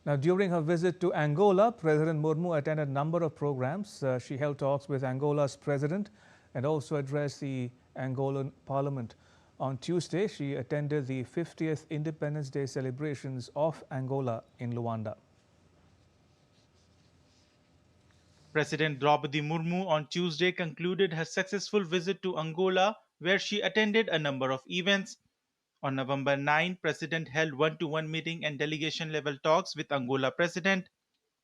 Now, during her visit to Angola, President Murmu attended a number of programs. She held talks with Angola's president and also addressed the Angolan parliament. On Tuesday, she attended the 50th Independence Day celebrations of Angola in Luanda. President Draupadi Murmu on Tuesday concluded her successful visit to Angola, where she attended a number of events. On November 9, President held one-to-one meeting and delegation-level talks with Angola President.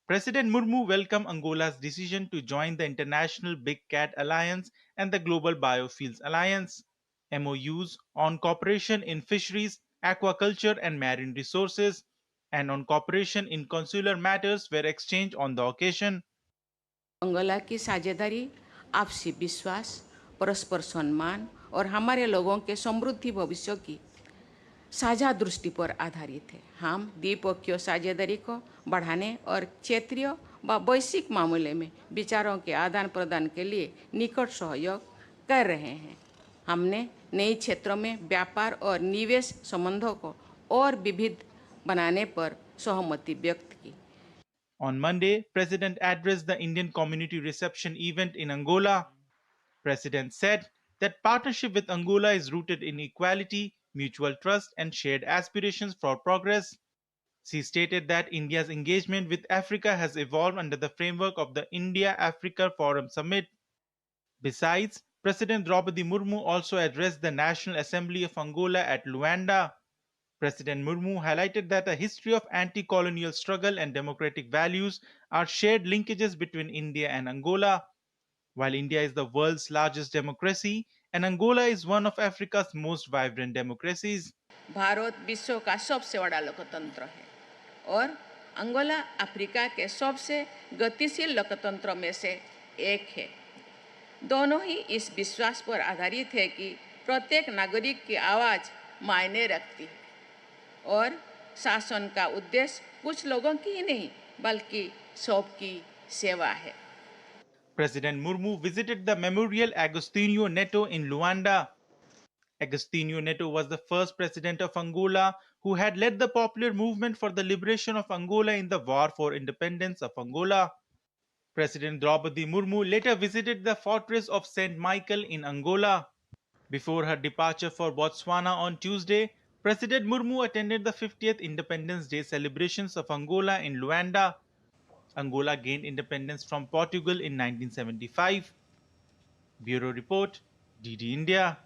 President Murmu welcomed Angola's decision to join the International Big Cat Alliance and the Global Biofuels Alliance. MOUs on cooperation in fisheries, aquaculture and marine resources, and on cooperation in consular matters were exchanged on the occasion. Angola की साझेदारी आपसी विश्वास, परस्पर सम्मान और हमारे लोगों के समृद्धि भविष्य की साझा दृष्टि पर आधारित है। हम द्विपक्षीय साझेदारी को बढ़ाने और क्षेत्रीय व वैश्विक मामले में विचारों के आदान प्रदान के लिए निकट सहयोग कर रहे हैं। हमने नए क्षेत्रों में व्यापार और निवेश संबंधों को और विविध बनाने पर सहमति व्यक्त की। On Monday, President addressed the Indian community reception event in Angola. President said that partnership with Angola is rooted in equality, mutual trust, and shared aspirations for progress. She stated that India's engagement with Africa has evolved under the framework of the India-Africa Forum Summit. Besides, President Draupadi Murmu also addressed the National Assembly of Angola at Luanda. President Murmu highlighted that a history of anti-colonial struggle and democratic values are shared linkages between India and Angola. While India is the world's largest democracy, and Angola is one of Africa's most vibrant democracies. Bharat विश्व का सबसे बड़ा लोकतंत्र है और Angola Africa के सबसे गतिशील लोकतंत्रों में से एक है। दोनों ही इस विश्वास पर आधारित है कि प्रत्येक नागरिक की आवाज़ मायने रखती है और शासन का उद्देश्य कुछ लोगों की ही नहीं बल्कि सबकी सेवा है। President Murmu visited the Memorial Agostinho Neto in Luanda. Agostinho Neto was the first president of Angola who had led the popular movement for the liberation of Angola in the War for Independence of Angola. President Draupadi Murmu later visited the fortress of St. Michael in Angola. Before her departure for Botswana on Tuesday, President Murmu attended the 50th Independence Day celebrations of Angola in Luanda. Angola gained independence from Portugal in 1975. Bureau Report, DD India.